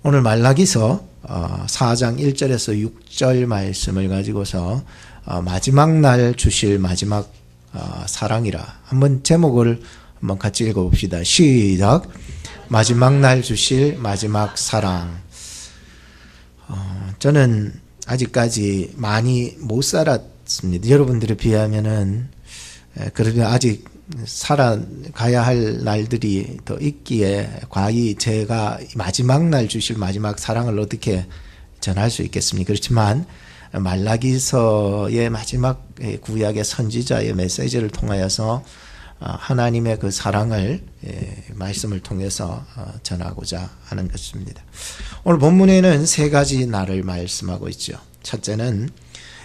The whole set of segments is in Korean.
오늘 말라기서 4장 1절에서 6절 말씀을 가지고서 마지막 날 주실 마지막 사랑이라 한번 제목을 한번 같이 읽어봅시다. 시작. 마지막 날 주실 마지막 사랑. 저는 아직까지 많이 못 살았습니다. 여러분들에 비하면은 그래도 아직 살아가야 할 날들이 더 있기에 과히 제가 마지막 날 주실 마지막 사랑을 어떻게 전할 수 있겠습니까? 그렇지만 말라기서의 마지막 구약의 선지자의 메시지를 통하여서 하나님의 그 사랑을 말씀을 통해서 전하고자 하는 것입니다. 오늘 본문에는 세 가지 날을 말씀하고 있죠. 첫째는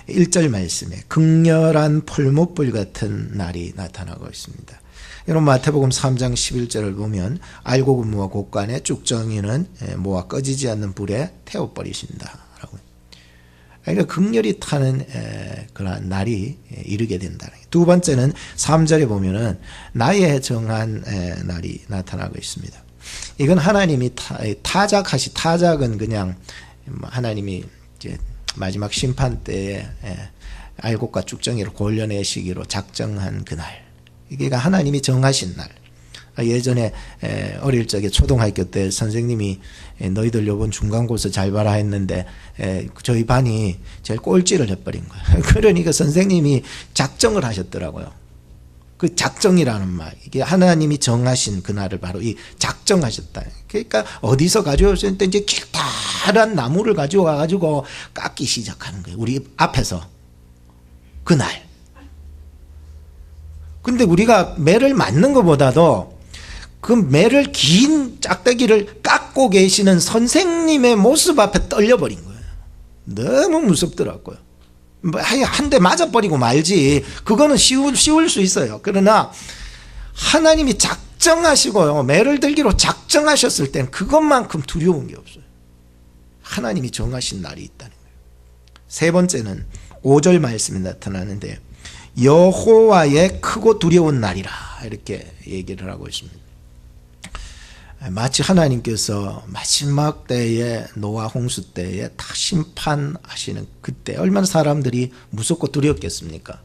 1절 말씀에 극렬한 풀무불 같은 날이 나타나고 있습니다. 여러분 마태복음 3장 11절을 보면 알고 근무와 곡간에 쭉정이는 모아 꺼지지 않는 불에 태워버리신다. 그러니까 극렬히 타는 그러한 날이 이르게 된다는 거예요. 두 번째는 3절에 보면은 나의 정한 날이 나타나고 있습니다. 이건 하나님이 타작은 그냥 하나님이 이제 마지막 심판 때에 알곡과 쭉정이를 골려내시기로 작정한 그날, 이게 하나님이 정하신 날. 예전에 어릴 적에 초등학교 때 선생님이 너희들 요번 중간고사 잘 봐라 했는데 저희 반이 제일 꼴찌를 해버린 거예요. 그러니까 선생님이 작정을 하셨더라고요. 그 작정이라는 말, 이게 하나님이 정하신 그날을 바로 이 작정하셨다. 그러니까 어디서 가져오셨는데 이제 길다란 나무를 가져와 가지고 깎기 시작하는 거예요. 우리 앞에서 그날. 근데 우리가 매를 맞는 것보다도 그 매를 긴 짝대기를 깎고 계시는 선생님의 모습 앞에 떨려버린 거예요. 너무 무섭더라고요. 한 대 맞아버리고 말지 그거는 쉬울 수 있어요. 그러나 하나님이 작정하시고요, 매를 들기로 작정하셨을 땐 그것만큼 두려운 게 없어요. 하나님이 정하신 날이 있다는 거예요. 세 번째는 5절 말씀이 나타나는데 여호와의 크고 두려운 날이라 이렇게 얘기를 하고 있습니다. 마치 하나님께서 마지막 때에 노아 홍수 때에 다 심판하시는 그때 얼마나 사람들이 무섭고 두렵겠습니까?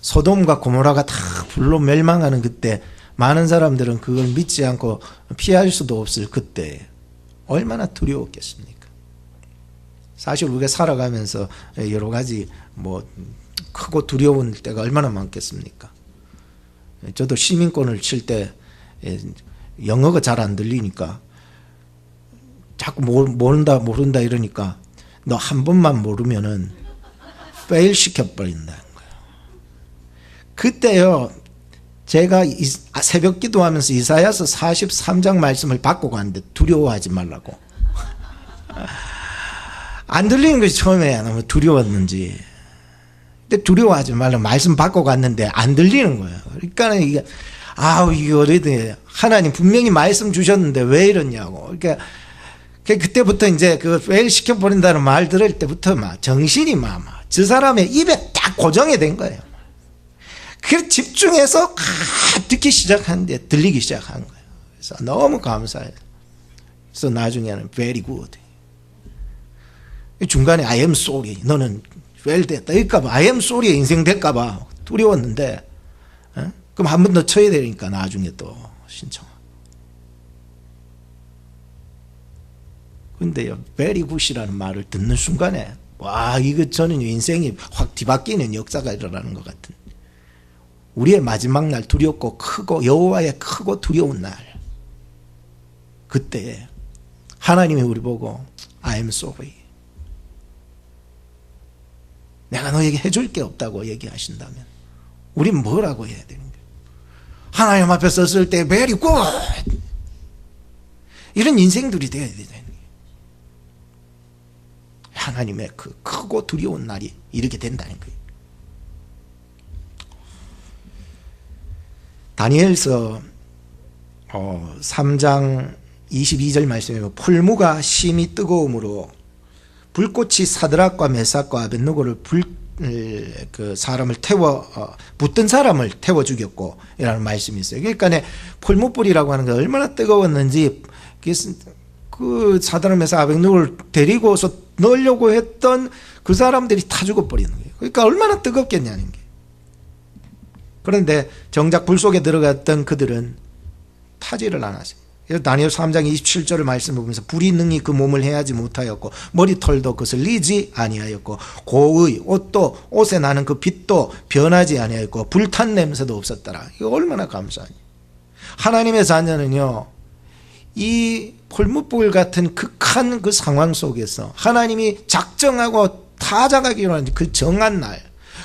소돔과 고모라가 다 불로 멸망하는 그때 많은 사람들은 그걸 믿지 않고 피할 수도 없을 그때 얼마나 두려웠겠습니까? 사실 우리가 살아가면서 여러 가지 크고 두려운 때가 얼마나 많겠습니까? 저도 시민권을 칠 때 영어가 잘 안 들리니까 자꾸 모른다 이러니까 너 한 번만 모르면은 페일 시켜버린다는 거예요. 그때요, 제가 새벽 기도하면서 이사야서 43장 말씀을 받고 갔는데 두려워하지 말라고. 안 들리는 것이 처음에 너무 두려웠는지. 근데 두려워하지 말라고 말씀 받고 갔는데 안 들리는 거예요. 그러니까 이게 이게 어디든 하나님 분명히 말씀 주셨는데 왜 이러냐고. 그러니까 그때부터 이제 그 페일 시켜버린다는 말 들을 때부터 정신이 저 사람의 입에 딱 고정이 된 거예요. 그래서 집중해서 듣기 시작하는데 들리기 시작한 거예요. 그래서 너무 감사해요. 그래서 나중에는 very good. 중간에 I am sorry. 너는 fail 됐다. 이럴까봐 I am sorry의 인생 될까봐 두려웠는데 그럼 한 번 더 쳐야 되니까 나중에 또 신청하고. 근데요, very good이라는 말을 듣는 순간에 이거 저는 인생이 확 뒤바뀌는 역사가 일어나는 것 같은. 우리의 마지막 날 두렵고 크고 여호와의 크고 두려운 날, 그때 하나님이 우리 보고 I am sorry. 내가 너에게 해줄 게 없다고 얘기하신다면 우린 뭐라고 해야 되는 거예요? 하나님 앞에 섰을 때 very good 이런 인생들이 되어야 되는 거예요. 하나님의 그 크고 두려운 날이 이렇게 된다는 거예요. 다니엘서 3장 22절 말씀에 보면 풀무가 심히 뜨거움으로 불꽃이 사드락과 메삭과 아벳느고를 사람을 붙든 사람을 태워 죽였고 이라는 말씀이 있어요. 그러니까 풀무불이라고 하는 게 얼마나 뜨거웠는지 그 사드락메삭 아벳느고를 데리고서 넣으려고 했던 그 사람들이 다 죽어버리는 거예요. 그러니까 얼마나 뜨겁겠냐는 게. 그런데 정작 불 속에 들어갔던 그들은 타지를 않았어요. 그래서 다니엘 3장 27절을 말씀을 보면서 불이 능히 그 몸을 해하지 못하였고 머리털도 거슬리지 아니하였고 고의 옷도 옷에 나는 그 빛도 변하지 아니하였고 불탄 냄새도 없었더라. 이거 얼마나 감사하니. 하나님의 자녀는요, 이 풀무불 같은 극한 그 상황 속에서 하나님이 작정하고 타작하기로 한 그 정한 날,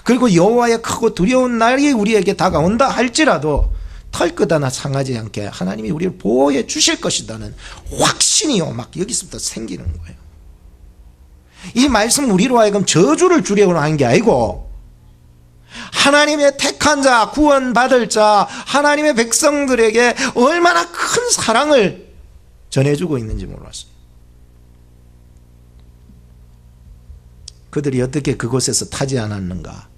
그리고 여호와의 크고 두려운 날이 우리에게 다가온다 할지라도 털끝 하나 상하지 않게 하나님이 우리를 보호해 주실 것이라는 확신이요 막 여기서부터 생기는 거예요. 이 말씀 우리로 하여금 저주를 주려고 하는 게 아니고 하나님의 택한 자, 구원받을 자, 하나님의 백성들에게 얼마나 큰 사랑을 전해주고 있는지 몰랐어요. 그들이 어떻게 그곳에서 타지 않았는가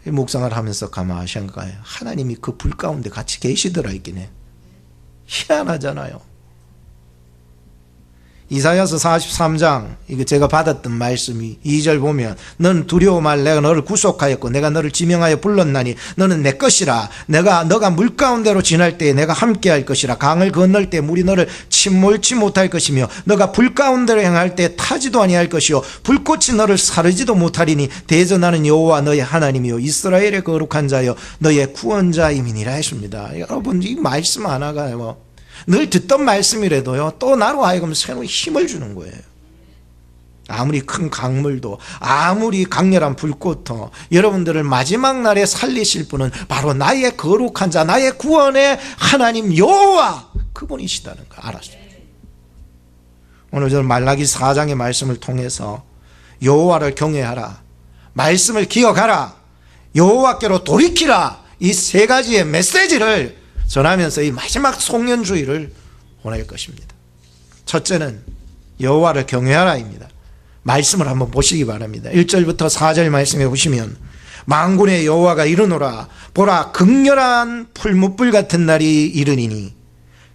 묵상을 하면서 가만히 생각해요. 하나님이 그 불 가운데 같이 계시더라 있긴 해. 희한하잖아요. 이사야서 43장, 이거 제가 받았던 말씀이 2절 보면 너는 두려워 말 내가 너를 구속하였고 내가 너를 지명하여 불렀나니 너는 내 것이라. 너가 물 가운데로 지날 때에 내가 함께 할 것이라. 강을 건널 때 물이 너를 침몰치 못할 것이며 너가 불 가운데로 행할 때 타지도 아니할 것이요 불꽃이 너를 사르지도 못하리니 대저 나는 여호와 너의 하나님이요 이스라엘의 거룩한 자여 너의 구원자임이니라 했습니다. 여러분 이 말씀 하나가 늘 듣던 말씀이라도요 또 나로 하여금 새로운 힘을 주는 거예요. 아무리 큰 강물도 아무리 강렬한 불꽃도 여러분들을 마지막 날에 살리실 분은 바로 나의 거룩한 자, 나의 구원의 하나님 여호와 그분이시다는 거 알았어요. 오늘 저는 말라기 4장의 말씀을 통해서 여호와를 경외하라, 말씀을 기억하라, 여호와께로 돌이키라, 이 세 가지의 메시지를 전하면서 이 마지막 송년주의를 보낼 것입니다. 첫째는 여호와를 경외하라입니다. 말씀을 한번 보시기 바랍니다. 1절부터 4절 말씀에 보시면 만군의 여호와가 이르노라 보라 극렬한 풀무불 같은 날이 이르니니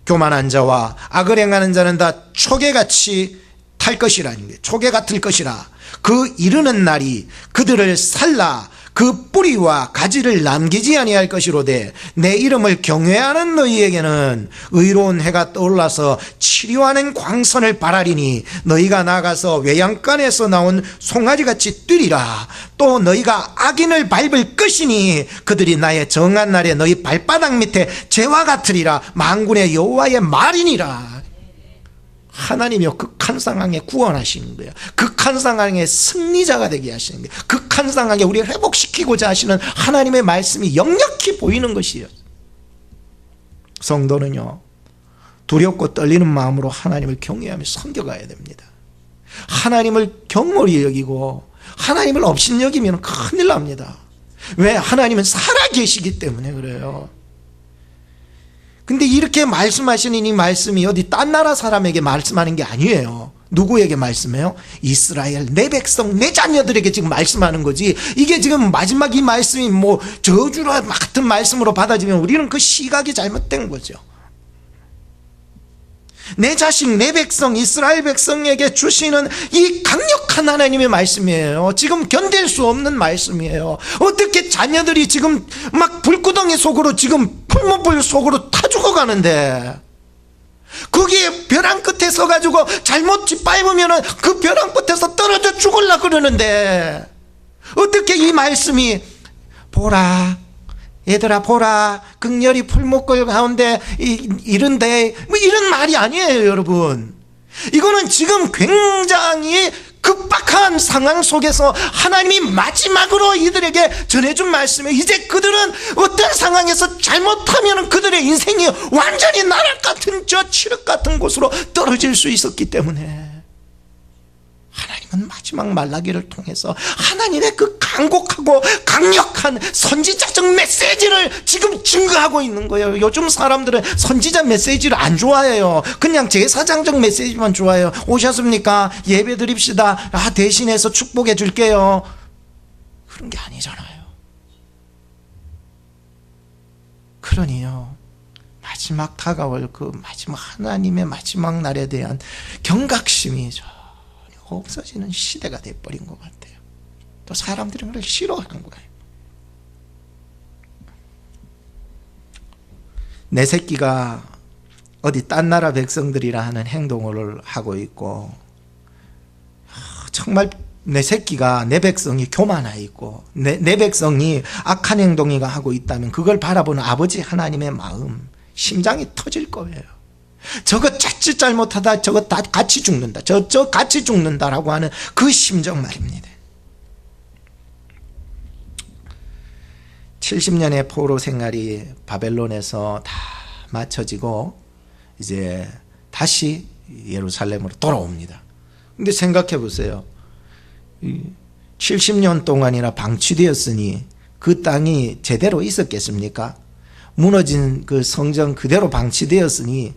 교만한 자와 악을 행하는 자는 다 초계같이 탈 것이라는 게 초계 같을 것이라. 그 이르는 날이 그들을 살라 그 뿌리와 가지를 남기지 아니할 것이로되 내 이름을 경외하는 너희에게는 의로운 해가 떠올라서 치료하는 광선을 발하리니 너희가 나가서 외양간에서 나온 송아지같이 뛰리라. 또 너희가 악인을 밟을 것이니 그들이 나의 정한 날에 너희 발바닥 밑에 재와 같으리라. 만군의 여호와의 말이니라. 하나님이요 극한 상황에 구원하시는 거예요. 극한 상황에 승리자가 되게 하시는 거예요. 극한 상황에 우리를 회복시키고자 하시는 하나님의 말씀이 역력히 보이는 것이에요. 성도는요 두렵고 떨리는 마음으로 하나님을 경외하며 섬겨가야 됩니다. 하나님을 경홀히 여기고 하나님을 업신여기면 큰일 납니다. 왜? 하나님은 살아계시기 때문에 그래요. 근데 이렇게 말씀하시는 이 말씀이 어디 딴 나라 사람에게 말씀하는 게 아니에요. 누구에게 말씀해요? 이스라엘 내 백성 내 자녀들에게 지금 말씀하는 거지. 이게 지금 마지막 이 말씀이 뭐 저주라 같은 말씀으로 받아지면 우리는 그 시각이 잘못된 거죠. 내 자식 내 백성 이스라엘 백성에게 주시는 이 강력한 하나님의 말씀이에요. 지금 견딜 수 없는 말씀이에요. 어떻게 자녀들이 지금 막 불구덩이 속으로 지금 풀무불 속으로 타 죽어가는데 거기에 벼랑 끝에 서가지고 잘못 짓밟으면 그 벼랑 끝에서 떨어져 죽으려고 그러는데 어떻게 이 말씀이 보라 얘들아 보라 극렬히 풀무불 가운데 이른데 뭐 이런 말이 아니에요. 여러분 이거는 지금 굉장히 급박한 상황 속에서 하나님이 마지막으로 이들에게 전해준 말씀이에요. 이제 그들은 어떤 상황에서 잘못하면 그들의 인생이 완전히 나락 같은 저 칠흑 같은 곳으로 떨어질 수 있었기 때문에 하나님은 마지막 말라기를 통해서 하나님의 그 간곡하고 강력한 선지자적 메시지를 지금 증거하고 있는 거예요. 요즘 사람들은 선지자 메시지를 안 좋아해요. 그냥 제사장적 메시지만 좋아해요. 오셨습니까? 예배 드립시다. 대신해서 축복해 줄게요. 그런 게 아니잖아요. 그러니요 마지막 다가올 그 마지막 하나님의 마지막 날에 대한 경각심이 전혀 없어지는 시대가 돼버린 것 같아요. 또 사람들이 그걸 싫어하는 거예요. 내 새끼가 어디 딴 나라 백성들이라 하는 행동을 하고 있고, 정말 내 새끼가, 내 백성이 교만해 있고 내 백성이 악한 행동이가 하고 있다면 그걸 바라보는 아버지 하나님의 마음, 심장이 터질 거예요. 저거 자칫 잘못하다 저거 다 같이 죽는다, 저 같이 죽는다라고 하는 그 심정 말입니다. 70년의 포로 생활이 바벨론에서 다 마쳐지고 이제 다시 예루살렘으로 돌아옵니다. 근데 생각해 보세요. 70년 동안이나 방치되었으니 그 땅이 제대로 있었겠습니까? 무너진 그 성전 그대로 방치되었으니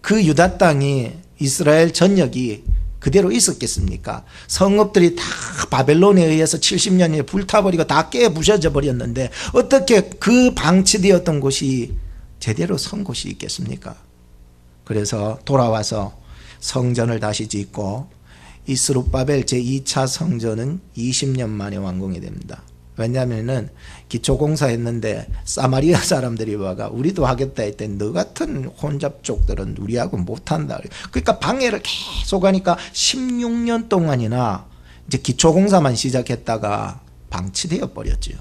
그 유다 땅이, 이스라엘 전역이 그대로 있었겠습니까? 성읍들이 다 바벨론에 의해서 70년에 불타버리고 다 깨부셔져 버렸는데 어떻게 그 방치되었던 곳이 제대로 선 곳이 있겠습니까? 그래서 돌아와서 성전을 다시 짓고 이 스룹바벨 제2차 성전은 20년 만에 완공이 됩니다. 왜냐하면 기초공사했는데 사마리아 사람들이 와가 우리도 하겠다 했더니 너 같은 혼잡족들은 우리하고 못한다. 그러니까 방해를 계속 하니까 16년 동안이나 이제 기초공사만 시작했다가 방치되어 버렸죠.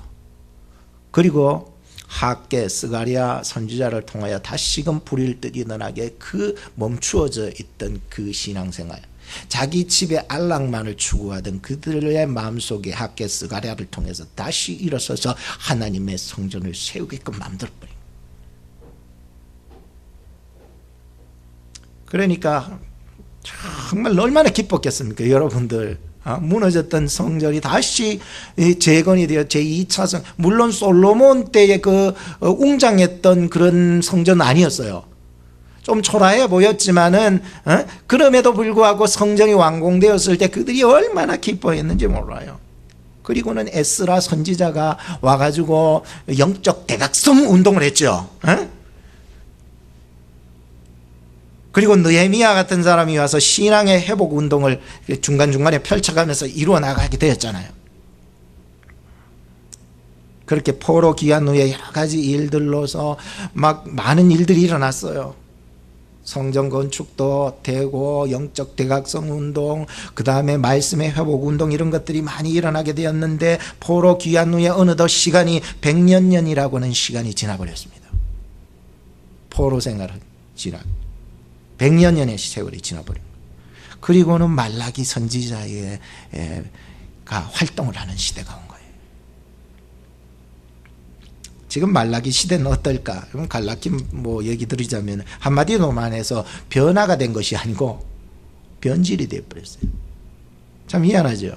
그리고 학개 스가랴 선지자를 통하여 다시금 불일 듯 일어나게 그 멈추어져 있던 그 신앙생활, 자기 집의 안락만을 추구하던 그들의 마음속에 학개 스가랴를 통해서 다시 일어서서 하나님의 성전을 세우게끔 만들어버린. 그러니까 정말 얼마나 기뻤겠습니까 여러분들. 무너졌던 성전이 다시 재건이 되어 제2차 성, 물론 솔로몬 때의 그 웅장했던 그런 성전은 아니었어요. 좀 초라해 보였지만은 그럼에도 불구하고 성전이 완공되었을 때 그들이 얼마나 기뻐했는지 몰라요. 그리고는 에스라 선지자가 와가지고 영적 대각성 운동을 했죠. 그리고 느헤미야 같은 사람이 와서 신앙의 회복 운동을 중간중간에 펼쳐가면서 이루어 나가게 되었잖아요. 그렇게 포로 귀환 후에 여러 가지 일들로서 막 많은 일들이 일어났어요. 성전 건축도 되고 영적 대각성 운동, 그 다음에 말씀의 회복 운동, 이런 것들이 많이 일어나게 되었는데 포로 귀환 후에 어느덧 시간이 100년이라고 하는 시간이 지나버렸습니다. 포로 생활을 지나 100년의 세월이 지나버린 거예요. 그리고는 말라기 선지자가 활동을 하는 시대가 온 거예요. 지금 말라기 시대는 어떨까? 그럼 갈라키 얘기 드리자면 한마디로만 해서 변화가 된 것이 아니고 변질이 되어버렸어요. 참 희한하죠.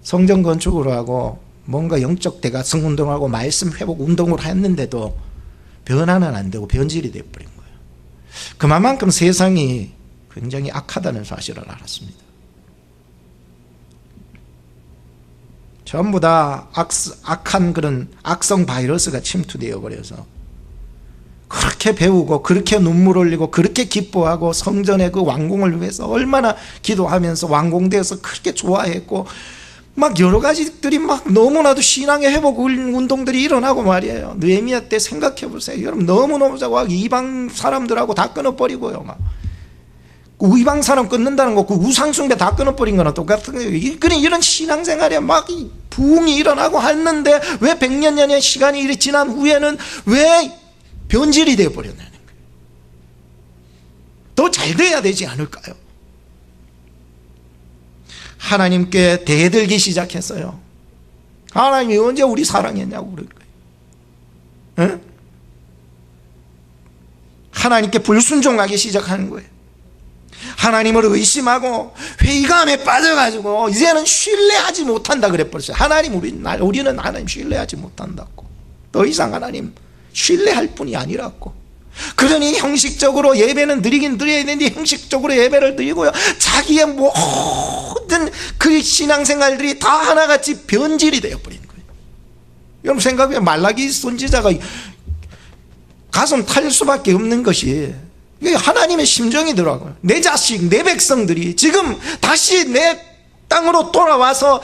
성전 건축을 하고 뭔가 영적 대각성 운동하고 말씀 회복 운동을 했는데도 변화는 안 되고 변질이 되어버린 거예요. 그만큼 세상이 굉장히 악하다는 사실을 알았습니다. 전부 다 악한 그런 악성 바이러스가 침투되어 버려서 그렇게 배우고 그렇게 눈물 흘리고 그렇게 기뻐하고 성전의 그 완공을 위해서 얼마나 기도하면서 완공되어서 그렇게 좋아했고 막 여러 가지들이 막 너무나도 신앙의 회복 운동들이 일어나고 말이에요. 느헤미야 때 생각해 보세요. 여러분 너무너무 자고 이방 사람들하고 다 끊어버리고요. 막 이방 사람 끊는다는 거, 그 우상숭배 다 끊어버린 거나 똑같은 거예요. 그래 이런 신앙생활에 막 부흥이 일어나고 했는데 왜 100년의 시간이 이렇게 지난 후에는 왜 변질이 되어버렸냐는 거예요. 더 잘 돼야 되지 않을까요? 하나님께 대들기 시작했어요. 하나님이 언제 우리 사랑했냐고 그런 거예요. 응? 하나님께 불순종하기 시작하는 거예요. 하나님을 의심하고 회의감에 빠져가지고 이제는 신뢰하지 못한다 그래버렸어요. 하나님 우리는 하나님 신뢰하지 못한다고. 더 이상 하나님 신뢰할 뿐이 아니라고. 그러니 형식적으로 예배는 드리긴 드려야 되는데 형식적으로 예배를 드리고요, 자기의 모든 그 신앙생활들이 다 하나같이 변질이 되어버린 거예요. 여러분 생각해, 말라기 선지자가 가슴 탈 수밖에 없는 것이 이게 하나님의 심정이더라고요. 내 자식, 내 백성들이 지금 다시 내 땅으로 돌아와서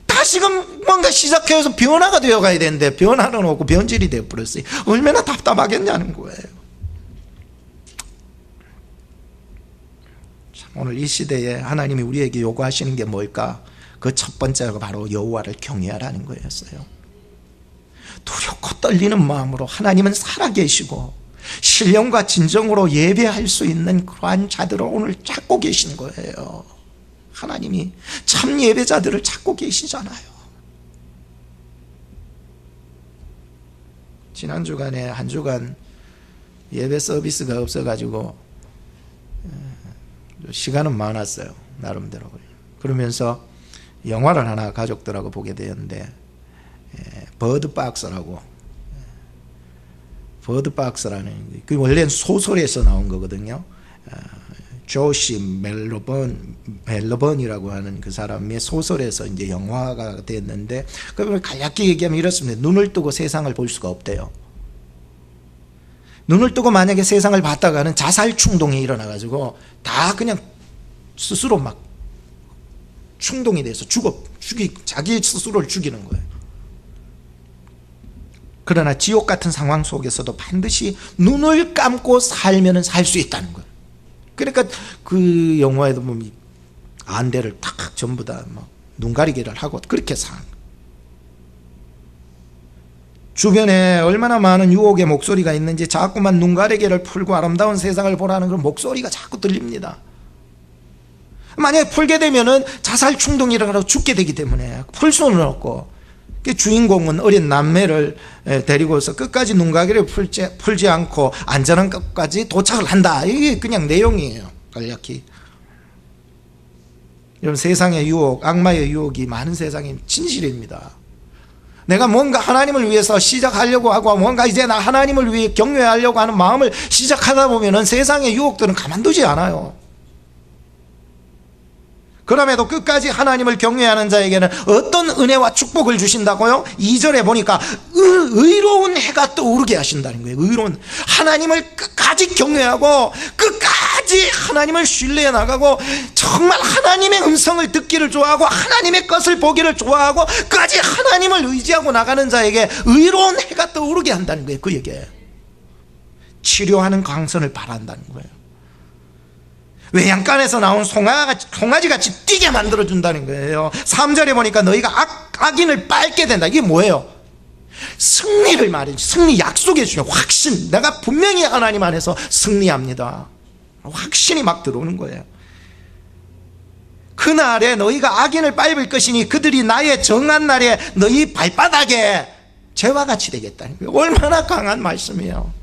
다시금 뭔가 시작해서 변화가 되어 가야 되는데 변화는 없고 변질이 되어버렸어요. 얼마나 답답하겠냐는 거예요. 참, 오늘 이 시대에 하나님이 우리에게 요구하시는 게 뭘까? 그 첫 번째가 바로 여호와를 경외하라는 거였어요. 두렵고 떨리는 마음으로 하나님은 살아계시고 신령과 진정으로 예배할 수 있는 그러한 자들을 오늘 찾고 계신 거예요. 하나님이 참 예배자들을 찾고 계시잖아요. 지난 주간에 한 주간 예배 서비스가 없어가지고 시간은 많았어요. 나름대로. 그러면서 영화를 하나 가족들하고 보게 되었는데 버드박스라고, 버드박스라는 그 원래는 소설에서 나온 거거든요. 조시 멜로번이라고 하는 그 사람의 소설에서 이제 영화가 됐는데, 그걸 간략히 얘기하면 이렇습니다. 눈을 뜨고 세상을 볼 수가 없대요. 눈을 뜨고 만약에 세상을 봤다가는 자살 충동이 일어나가지고 다 그냥 스스로 막 충동이 돼서 자기 스스로를 죽이는 거예요. 그러나 지옥 같은 상황 속에서도 반드시 눈을 감고 살면 살 수 있다는 거예요. 그러니까 그 영화에도 보면 안대를 탁 전부 다 눈가리개를 하고 그렇게 산. 주변에 얼마나 많은 유혹의 목소리가 있는지 자꾸만 눈가리개를 풀고 아름다운 세상을 보라는 그런 목소리가 자꾸 들립니다. 만약에 풀게 되면은 자살 충동이 일어나서 죽게 되기 때문에 풀 수는 없고, 주인공은 어린 남매를 데리고서 끝까지 눈가리를 풀지 않고 안전한 끝까지 도착을 한다. 이게 그냥 내용이에요. 간략히. 여러분, 세상의 유혹, 악마의 유혹이 많은 세상이 진실입니다. 내가 뭔가 하나님을 위해서 시작하려고 하고 뭔가 이제 나 하나님을 위해 경외하려고 하는 마음을 시작하다 보면은 세상의 유혹들은 가만두지 않아요. 그럼에도 끝까지 하나님을 경외하는 자에게는 어떤 은혜와 축복을 주신다고요? 2절에 보니까 의로운 해가 떠오르게 하신다는 거예요. 의로운, 하나님을 끝까지 경외하고 끝까지 하나님을 신뢰해 나가고 정말 하나님의 음성을 듣기를 좋아하고 하나님의 것을 보기를 좋아하고 끝까지 하나님을 의지하고 나가는 자에게 의로운 해가 떠오르게 한다는 거예요. 그에게 치료하는 광선을 발한다는 거예요. 외양간에서 나온 송아지같이 뛰게 만들어준다는 거예요. 3절에 보니까 너희가 악인을 빨게 된다. 이게 뭐예요? 승리를 말해주죠. 승리 약속해 주죠. 확신. 내가 분명히 하나님 안에서 승리합니다. 확신이 막 들어오는 거예요. 그날에 너희가 악인을 밟을 것이니 그들이 나의 정한 날에 너희 발바닥에 죄와 같이 되겠다는 거예요. 얼마나 강한 말씀이에요.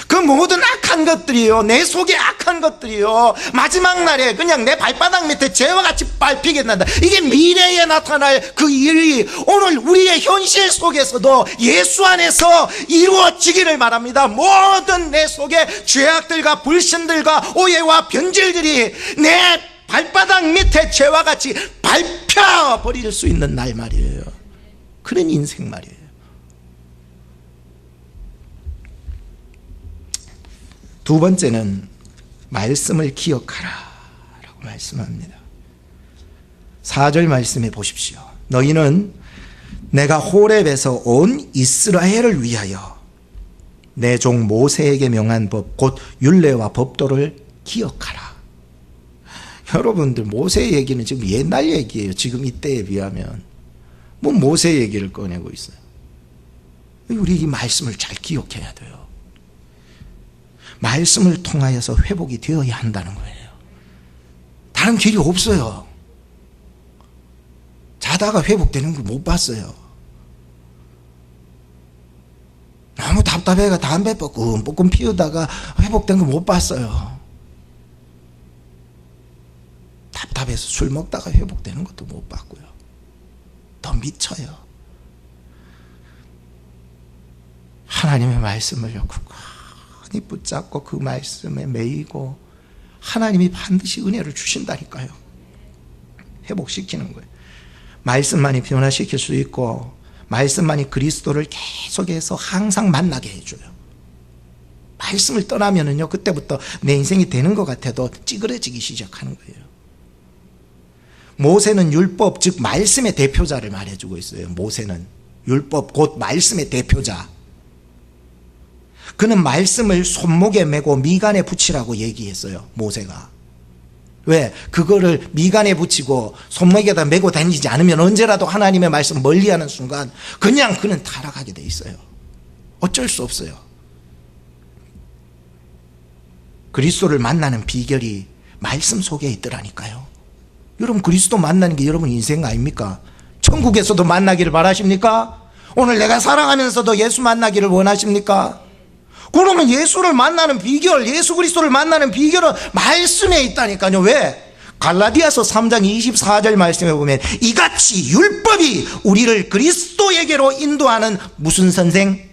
그 모든 악한 것들이요, 내 속에 악한 것들이요, 마지막 날에 그냥 내 발바닥 밑에 죄와 같이 밟히게 된다. 이게 미래에 나타날 그 일이 오늘 우리의 현실 속에서도 예수 안에서 이루어지기를 바랍니다. 모든 내 속에 죄악들과 불신들과 오해와 변질들이 내 발바닥 밑에 죄와 같이 밟혀버릴 수 있는 날 말이에요. 그런 인생 말이에요. 두 번째는 말씀을 기억하라 라고 말씀합니다. 4절 말씀해 보십시오. 너희는 내가 호렙에서 온 이스라엘을 위하여 내 종 모세에게 명한 법 곧 율례와 법도를 기억하라. 여러분들, 모세 얘기는 지금 옛날 얘기예요. 지금 이때에 비하면 뭐 모세 얘기를 꺼내고 있어요. 우리 이 말씀을 잘 기억해야 돼요. 말씀을 통하여서 회복이 되어야 한다는 거예요. 다른 길이 없어요. 자다가 회복되는 걸 못 봤어요. 너무 답답해가 담배 뻐끔뻐끔 피우다가 회복된 걸 못 봤어요. 답답해서 술 먹다가 회복되는 것도 못 봤고요. 더 미쳐요. 하나님의 말씀을 굳건히 붙잡고 그 말씀에 매이고 하나님이 반드시 은혜를 주신다니까요. 회복시키는 거예요. 말씀만이 변화시킬 수 있고 말씀만이 그리스도를 계속해서 항상 만나게 해줘요. 말씀을 떠나면은요, 그때부터 내 인생이 되는 것 같아도 찌그러지기 시작하는 거예요. 모세는 율법, 즉 말씀의 대표자를 말해주고 있어요. 모세는 율법, 곧 말씀의 대표자. 그는 말씀을 손목에 메고 미간에 붙이라고 얘기했어요. 모세가. 왜? 그거를 미간에 붙이고 손목에다 메고 다니지 않으면 언제라도 하나님의 말씀 멀리하는 순간 그냥 그는 타락하게 돼 있어요. 어쩔 수 없어요. 그리스도를 만나는 비결이 말씀 속에 있더라니까요. 여러분, 그리스도 만나는 게 여러분 인생 아닙니까? 천국에서도 만나기를 바라십니까? 오늘 내가 살아가면서도 예수 만나기를 원하십니까? 그러면 예수를 만나는 비결, 예수 그리스도를 만나는 비결은 말씀에 있다니까요. 왜? 갈라디아서 3장 24절 말씀에 보면 이같이 율법이 우리를 그리스도에게로 인도하는 무슨 선생?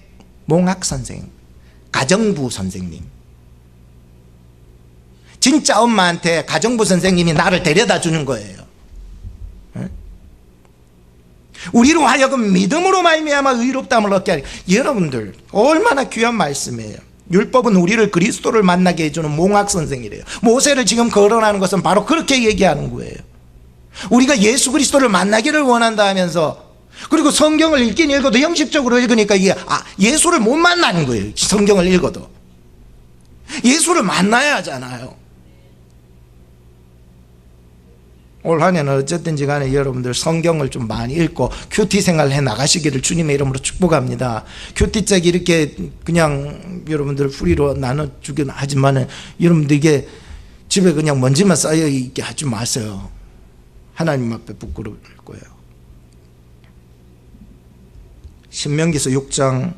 몽학 선생, 가정부 선생님. 진짜 엄마한테 가정부 선생님이 나를 데려다 주는 거예요. 우리로 하여금 믿음으로 말미암아 의롭다함을 얻게 하리. 여러분들, 얼마나 귀한 말씀이에요. 율법은 우리를 그리스도를 만나게 해주는 몽학 선생이래요. 모세를 지금 거론하는 것은 바로 그렇게 얘기하는 거예요. 우리가 예수 그리스도를 만나기를 원한다 하면서, 그리고 성경을 읽긴 읽어도 형식적으로 읽으니까 이게 예수를 못 만나는 거예요. 성경을 읽어도 예수를 만나야 하잖아요. 올 한 해는 어쨌든지 간에 여러분들 성경을 좀 많이 읽고 큐티 생활 해 나가시기를 주님의 이름으로 축복합니다. 큐티책 이렇게 그냥 여러분들 프리로 나눠주긴 하지만 여러분들 이게 집에 그냥 먼지만 쌓여있게 하지 마세요. 하나님 앞에 부끄러울 거예요. 신명기서 6장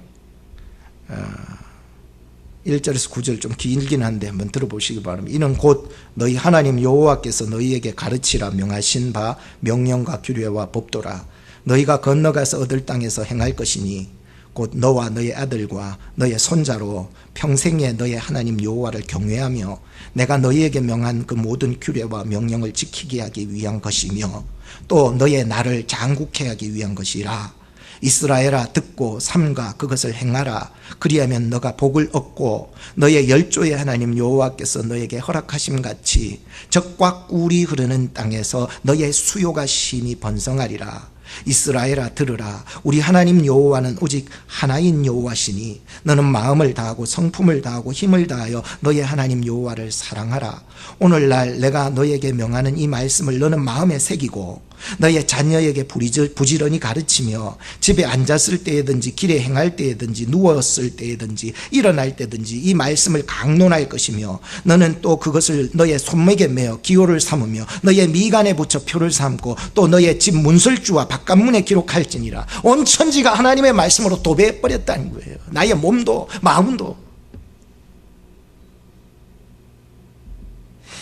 1절에서 9절 좀 길긴 한데 한번 들어보시기 바랍니다. 이는 곧 너희 하나님 여호와께서 너희에게 가르치라 명하신 바 명령과 규례와 법도라. 너희가 건너가서 얻을 땅에서 행할 것이니 곧 너와 너희 아들과 너희 손자로 평생에 너희 하나님 여호와를 경외하며 내가 너희에게 명한 그 모든 규례와 명령을 지키게 하기 위한 것이며 또 너희 나를 장국케 하기 위한 것이라. 이스라엘아 듣고 삼가 그것을 행하라. 그리하면 너가 복을 얻고 너의 열조의 하나님 여호와께서 너에게 허락하심 같이 적과 꿀이 흐르는 땅에서 너의 수요가 심히 번성하리라. 이스라엘아 들으라. 우리 하나님 여호와는 오직 하나인 여호와시니 너는 마음을 다하고 성품을 다하고 힘을 다하여 너의 하나님 여호와를 사랑하라. 오늘날 내가 너에게 명하는 이 말씀을 너는 마음에 새기고 너의 자녀에게 부지런히 가르치며 집에 앉았을 때에든지 길에 행할 때에든지 누웠을 때에든지 일어날 때든지 이 말씀을 강론할 것이며 너는 또 그것을 너의 손목에 메어 기호를 삼으며 너의 미간에 붙여 표를 삼고 또 너의 집 문설주와 바깥문에 기록할지니라. 온 천지가 하나님의 말씀으로 도배해버렸다는 거예요. 나의 몸도 마음도.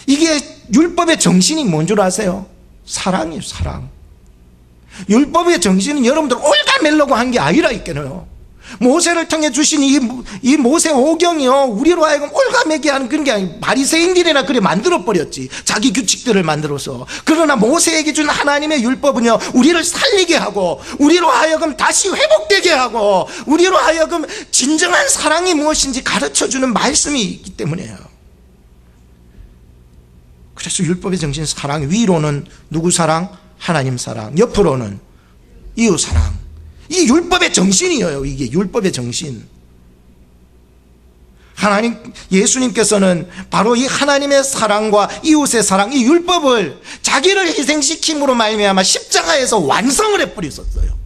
이게 율법의 정신이 뭔 줄 아세요? 사랑이에요. 사랑. 율법의 정신은 여러분들 올가매려고 한 게 아니라 있겠네요. 모세를 통해 주신 이 모세 오경이요, 우리로 하여금 올가매게 하는 그런 게 아니고 바리새인들이나 그래 만들어버렸지. 자기 규칙들을 만들어서. 그러나 모세에게 준 하나님의 율법은요, 우리를 살리게 하고 우리로 하여금 다시 회복되게 하고 우리로 하여금 진정한 사랑이 무엇인지 가르쳐주는 말씀이 있기 때문이에요. 그래서 율법의 정신 사랑, 위로는 누구 사랑? 하나님 사랑. 옆으로는 이웃 사랑. 이 율법의 정신이에요. 이게 율법의 정신. 하나님, 예수님께서는 바로 이 하나님의 사랑과 이웃의 사랑, 이 율법을 자기를 희생시킴으로 말미암아 십자가에서 완성을 해버렸었어요.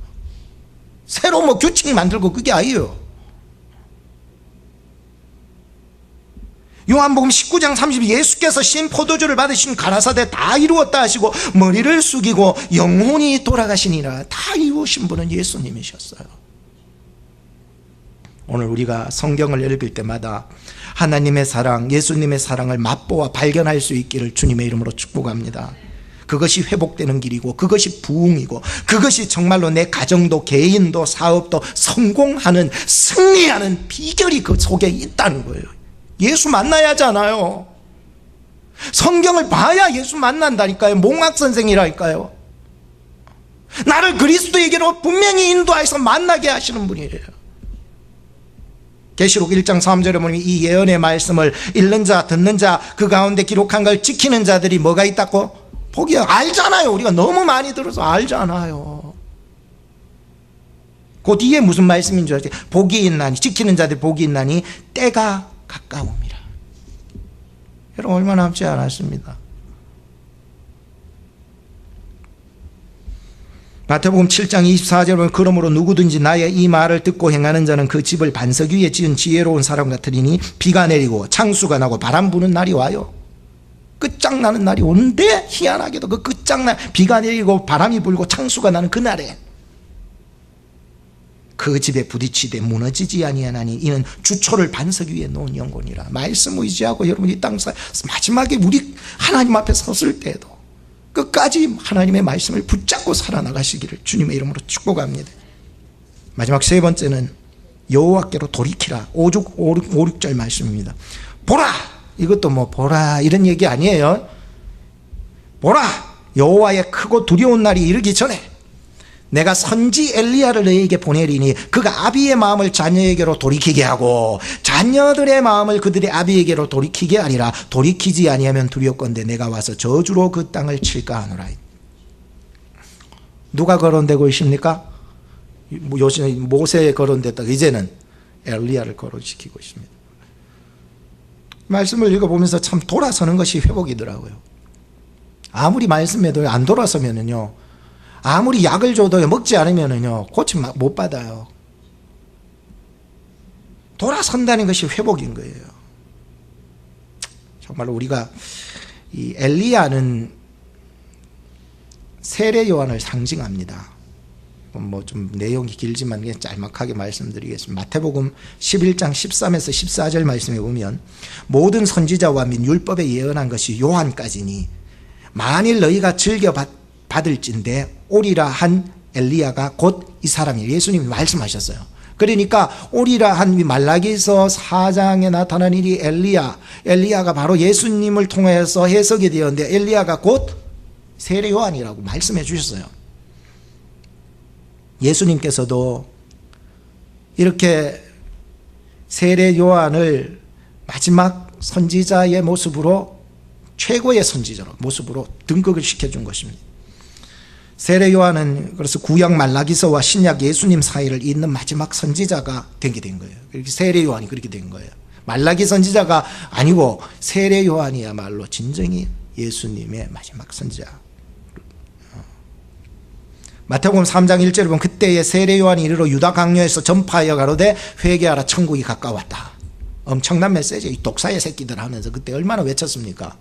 새로 뭐 규칙 만들고 그게 아니에요. 요한복음 19장 30절 예수께서 신 포도주를 받으신 가라사대 다 이루었다 하시고 머리를 숙이고 영혼이 돌아가시니라. 다 이루신 분은 예수님이셨어요. 오늘 우리가 성경을 읽을 때마다 하나님의 사랑, 예수님의 사랑을 맛보아 발견할 수 있기를 주님의 이름으로 축복합니다. 그것이 회복되는 길이고 그것이 부흥이고 그것이 정말로 내 가정도 개인도 사업도 성공하는, 승리하는 비결이 그 속에 있다는 거예요. 예수 만나야 하잖아요. 성경을 봐야 예수 만난다니까요. 몽학 선생이라니까요. 나를 그리스도에게로 분명히 인도해서 만나게 하시는 분이에요. 계시록 1장 3절에 보면 이 예언의 말씀을 읽는 자, 듣는 자, 그 가운데 기록한 걸 지키는 자들이 뭐가 있다고? 복이. 알잖아요. 우리가 너무 많이 들어서 알잖아요. 그 뒤에 무슨 말씀인 줄 알지? 복이 있나니, 지키는 자들 복이 있나니 때가 가까웁니다. 여러분 얼마 남지 않았습니다. 마태복음 7장 24절에 보면 그러므로 누구든지 나의 이 말을 듣고 행하는 자는 그 집을 반석 위에 지은 지혜로운 사람 같으리니 비가 내리고 창수가 나고 바람 부는 날이 와요. 끝장나는 날이 오는데 희한하게도 그 끝장나 비가 내리고 바람이 불고 창수가 나는 그날에 그 집에 부딪히되 무너지지 아니하나니 이는 주초를 반석 위에 놓은 영혼이라. 말씀 의지하고 여러분이 이 땅에서 마지막에 우리 하나님 앞에 섰을 때에도 끝까지 하나님의 말씀을 붙잡고 살아나가시기를 주님의 이름으로 축복합니다. 마지막 세 번째는 여호와께로 돌이키라. 5, 6절 말씀입니다. 보라! 이것도 뭐 보라 이런 얘기 아니에요. 보라! 여호와의 크고 두려운 날이 이르기 전에 내가 선지 엘리야를 너희에게 보내리니 그가 아비의 마음을 자녀에게로 돌이키게 하고 자녀들의 마음을 그들의 아비에게로 돌이키게 하리라. 돌이키지 아니하면 두렵건대 내가 와서 저주로 그 땅을 칠까 하노라. 누가 거론되고 있습니까? 요새 모세에 거론됐다가 이제는 엘리야를 거론시키고 있습니다. 말씀을 읽어보면서 참 돌아서는 것이 회복이더라고요. 아무리 말씀해도 안 돌아서면은요, 아무리 약을 줘도 먹지 않으면은요 고침 못 받아요. 돌아선다는 것이 회복인 거예요. 정말로 우리가 이 엘리야는 세례 요한을 상징합니다. 뭐 좀 내용이 길지만 그냥 짤막하게 말씀드리겠습니다. 마태복음 11장 13에서 14절 말씀에 보면 모든 선지자와 및 율법에 예언한 것이 요한까지니 만일 너희가 즐겨 받을진대 오리라 한 엘리야가 곧 이 사람이에요. 예수님이 말씀하셨어요. 그러니까 오리라 한 말라기서 4장에 나타난 일이 엘리야가 바로 예수님을 통해서 해석이 되었는데 엘리야가 곧 세례 요한이라고 말씀해 주셨어요. 예수님께서도 이렇게 세례 요한을 마지막 선지자의 모습으로 최고의 선지자로 모습으로 등극을 시켜준 것입니다. 세례 요한은 그래서 구약 말라기서와 신약 예수님 사이를 잇는 마지막 선지자가 되게 된 거예요. 이렇게 세례 요한이 그렇게 된 거예요. 말라기 선지자가 아니고 세례 요한이야말로 진정히 예수님의 마지막 선지자. 마태복음 3장 1절에 보면 그때에 세례 요한이 이르러 유다 강요에서 전파하여 가로되 회개하라 천국이 가까웠다. 엄청난 메시지. 이 독사의 새끼들 하면서 그때 얼마나 외쳤습니까?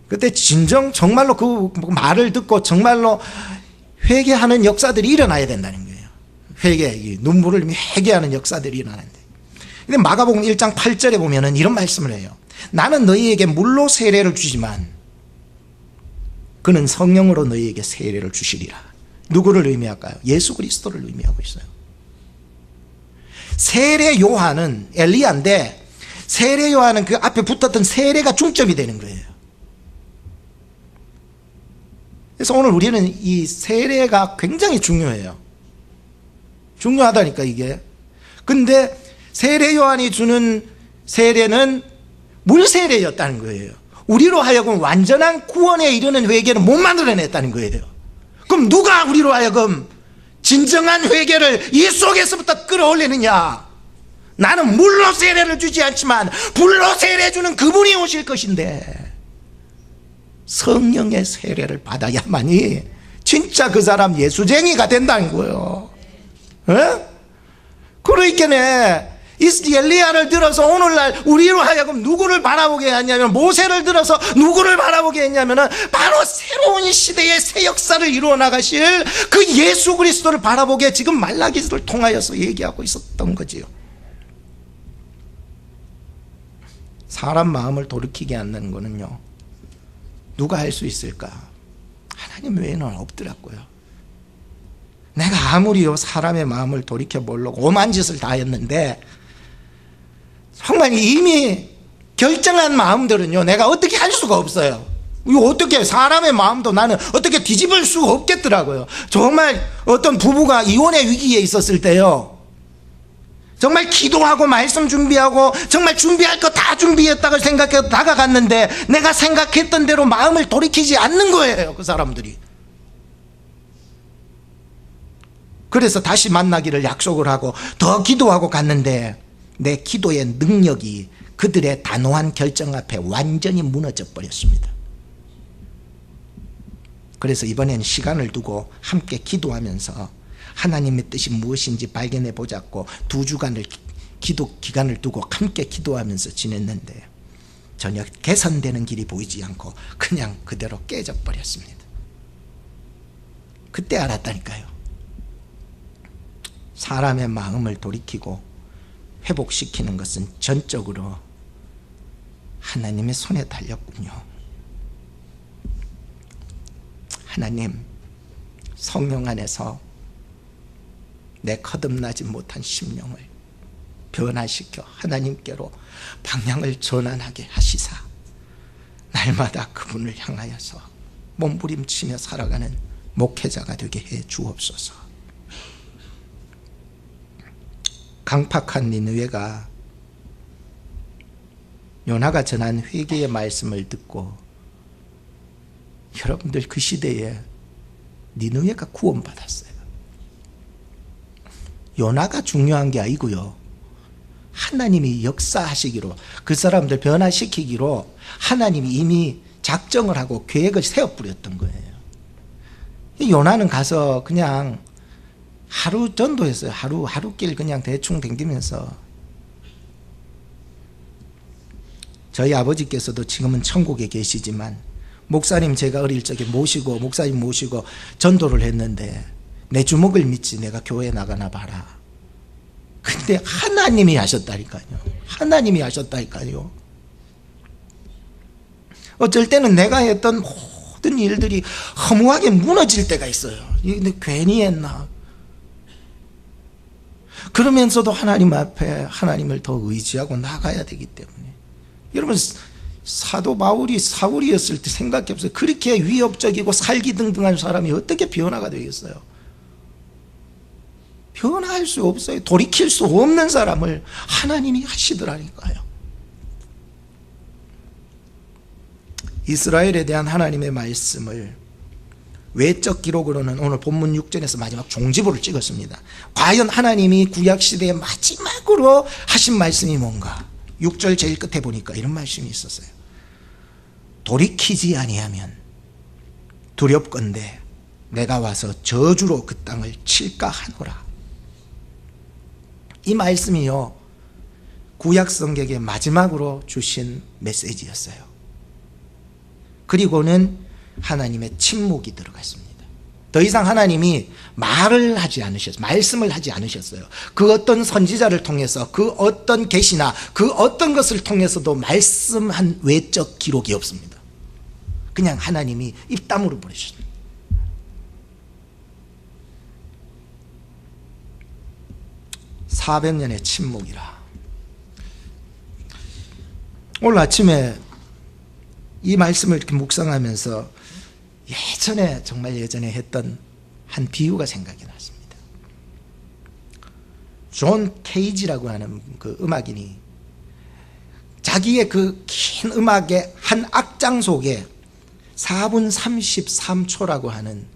그때 정말로 그 말을 듣고 정말로 회개하는 역사들이 일어나야 된다는 거예요. 회개, 눈물을 흘리며 회개하는 역사들이 일어나는데. 근데 마가복음 1장 8절에 보면은 이런 말씀을 해요. 나는 너희에게 물로 세례를 주지만 그는 성령으로 너희에게 세례를 주시리라. 누구를 의미할까요? 예수 그리스도를 의미하고 있어요. 세례 요한은 엘리야인데 세례 요한은 그 앞에 붙었던 세례가 중점이 되는 거예요. 그래서 오늘 우리는 이 세례가 굉장히 중요해요. 중요하다니까 이게. 근데 세례 요한이 주는 세례는 물세례였다는 거예요. 우리로 하여금 완전한 구원에 이르는 회개는 못 만들어냈다는 거예요. 그럼 누가 우리로 하여금 진정한 회개를 이 속에서부터 끌어올리느냐? 나는 물로 세례를 주지 않지만 불로 세례 주는 그분이 오실 것인데 성령의 세례를 받아야만이 진짜 그 사람 예수쟁이가 된다는 거예요. 그러니까 이 엘리야를 들어서 오늘날 우리로 하여금 누구를 바라보게 했냐면 모세를 들어서 누구를 바라보게 했냐면 바로 새로운 시대의 새 역사를 이루어 나가실 그 예수 그리스도를 바라보게 지금 말라기서를 통하여서 얘기하고 있었던 거지요. 사람 마음을 돌이키게 한다는 거는요, 누가 할 수 있을까? 하나님 외에는 없더라고요. 내가 아무리요 사람의 마음을 돌이켜보려고 오만 짓을 다 했는데 정말 이미 결정한 마음들은요 내가 어떻게 할 수가 없어요. 이거 어떻게 사람의 마음도 나는 어떻게 뒤집을 수가 없겠더라고요. 정말 어떤 부부가 이혼의 위기에 있었을 때요, 정말 기도하고 말씀 준비하고 정말 준비할 거 다 준비했다고 생각해서 다가갔는데 내가 생각했던 대로 마음을 돌이키지 않는 거예요, 그 사람들이. 그래서 다시 만나기를 약속을 하고 더 기도하고 갔는데 내 기도의 능력이 그들의 단호한 결정 앞에 완전히 무너져 버렸습니다. 그래서 이번엔 시간을 두고 함께 기도하면서 하나님의 뜻이 무엇인지 발견해 보자고 2주간을 기도 기간을 두고 함께 기도하면서 지냈는데 전혀 개선되는 길이 보이지 않고 그냥 그대로 깨져 버렸습니다. 그때 알았다니까요. 사람의 마음을 돌이키고 회복시키는 것은 전적으로 하나님의 손에 달렸군요. 하나님, 성령 안에서 내 거듭나지 못한 심령을 변화시켜 하나님께로 방향을 전환하게 하시사 날마다 그분을 향하여서 몸부림치며 살아가는 목회자가 되게 해 주옵소서. 강팍한 니느웨가 요나가 전한 회개의 말씀을 듣고, 여러분들 그 시대에 니느웨가 구원받았어요. 요나가 중요한 게 아니고요, 하나님이 역사하시기로, 그 사람들 변화시키기로 하나님이 이미 작정을 하고 계획을 세워버렸던 거예요. 요나는 가서 그냥 하루 전도했어요. 하루길 그냥 대충 댕기면서. 저희 아버지께서도 지금은 천국에 계시지만 목사님 제가 어릴 적에 목사님 모시고 전도를 했는데 내 주먹을 믿지 내가 교회 나가나 봐라. 근데 하나님이 하셨다니까요. 하나님이 하셨다니까요. 어쩔 때는 내가 했던 모든 일들이 허무하게 무너질 때가 있어요. 근데 괜히 했나. 그러면서도 하나님 앞에 하나님을 더 의지하고 나가야 되기 때문에. 여러분, 사도 바울이 사울이었을 때 생각해 보세요. 그렇게 위협적이고 살기등등한 사람이 어떻게 변화가 되겠어요? 변화할 수 없어요. 돌이킬 수 없는 사람을 하나님이 하시더라니까요. 이스라엘에 대한 하나님의 말씀을 외적 기록으로는 오늘 본문 6절에서 마지막 종지부를 찍었습니다. 과연 하나님이 구약시대에 마지막으로 하신 말씀이 뭔가? 6절 제일 끝에 보니까 이런 말씀이 있었어요. 돌이키지 아니하면 두렵건대 내가 와서 저주로 그 땅을 칠까 하노라. 이 말씀이요, 구약 성경의 마지막으로 주신 메시지였어요. 그리고는 하나님의 침묵이 들어갔습니다. 더 이상 하나님이 말을 하지 않으셨어요. 말씀을 하지 않으셨어요. 그 어떤 선지자를 통해서, 그 어떤 계시나 그 어떤 것을 통해서도 말씀한 외적 기록이 없습니다. 그냥 하나님이 입 다물어 버리셨습니다. (400년의) 침묵이라. 오늘 아침에 이 말씀을 이렇게 묵상하면서 예전에, 정말 예전에 했던 한 비유가 생각이 났습니다. 존 케이지라고 하는 그 음악인이 자기의 그 긴 음악의 한 악장 속에 4분 33초라고 하는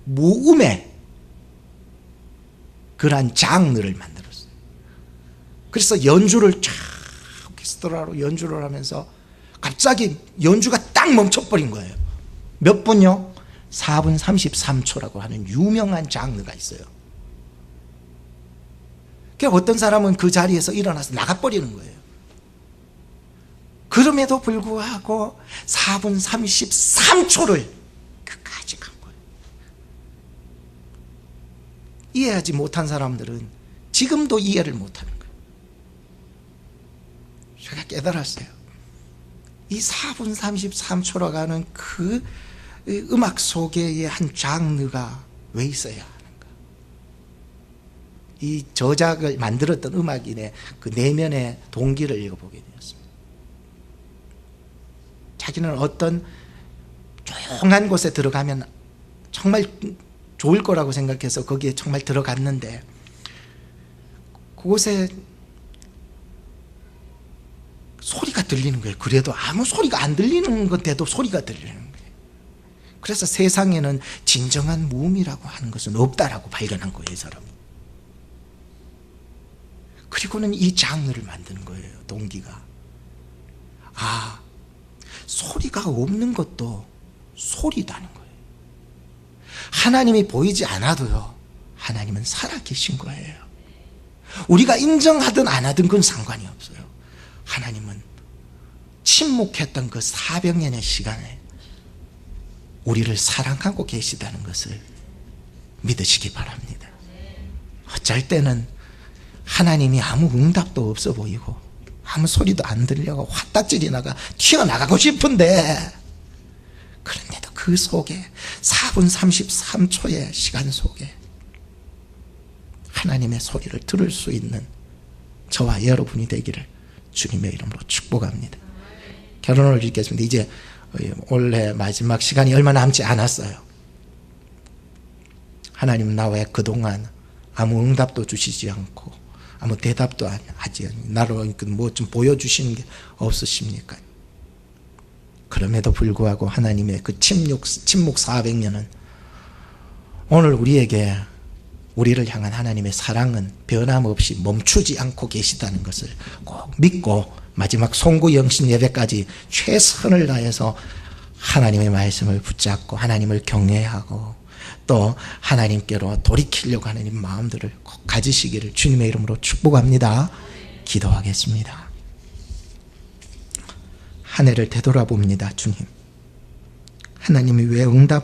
무음의 그러한 장르를 만들었어요. 그래서 연주를 쫙 오케스트라로 연주를 하면서 갑자기 연주가 딱 멈춰버린 거예요. 몇 분요? 4분 33초라고 하는 유명한 장르가 있어요. 그러니까 어떤 사람은 그 자리에서 일어나서 나가버리는 거예요. 그럼에도 불구하고 4분 33초를 끝까지 간 거예요. 이해하지 못한 사람들은 지금도 이해를 못하는 거예요. 제가 깨달았어요. 이 4분 33초라고 하는 그 음악 속의 한 장르가 왜 있어야 하는가? 이 저작을 만들었던 음악인의 그 내면의 동기를 읽어보게 되었습니다. 자기는 어떤 조용한 곳에 들어가면 정말 좋을 거라고 생각해서 거기에 정말 들어갔는데 그곳에 소리가 들리는 거예요. 그래도 아무 소리가 안 들리는 건데도 소리가 들리는 거예요. 그래서 세상에는 진정한 무음이라고 하는 것은 없다라고 발견한 거예요, 이 사람은. 그리고는 이 장르를 만드는 거예요, 동기가. 아, 소리가 없는 것도 소리다는 거예요. 하나님이 보이지 않아도요, 하나님은 살아계신 거예요. 우리가 인정하든 안 하든 그건 상관이 없어요. 하나님은 침묵했던 그 400년의 시간에 우리를 사랑하고 계시다는 것을 믿으시기 바랍니다. 어쩔 때는 하나님이 아무 응답도 없어 보이고 아무 소리도 안 들려고 화딱지리 나가 튀어나가고 싶은데, 그런데도 그 속에 4분 33초의 시간 속에 하나님의 소리를 들을 수 있는 저와 여러분이 되기를 주님의 이름으로 축복합니다. 결론을 짓겠습니다. 이제 올해 마지막 시간이 얼마 남지 않았어요. 하나님은 나와 그동안 아무 응답도 주시지 않고 아무 대답도 하지 않고 나로 뭐 좀 보여주시는 게 없으십니까? 그럼에도 불구하고 하나님의 그 침묵 400년은 오늘 우리를 향한 하나님의 사랑은 변함없이 멈추지 않고 계시다는 것을 꼭 믿고 마지막 송구영신 예배까지 최선을 다해서 하나님의 말씀을 붙잡고 하나님을 경외하고 또 하나님께로 돌이키려고 하는 이 마음들을 꼭 가지시기를 주님의 이름으로 축복합니다. 기도하겠습니다. 한 해를 되돌아봅니다. 주님, 하나님이 왜 응답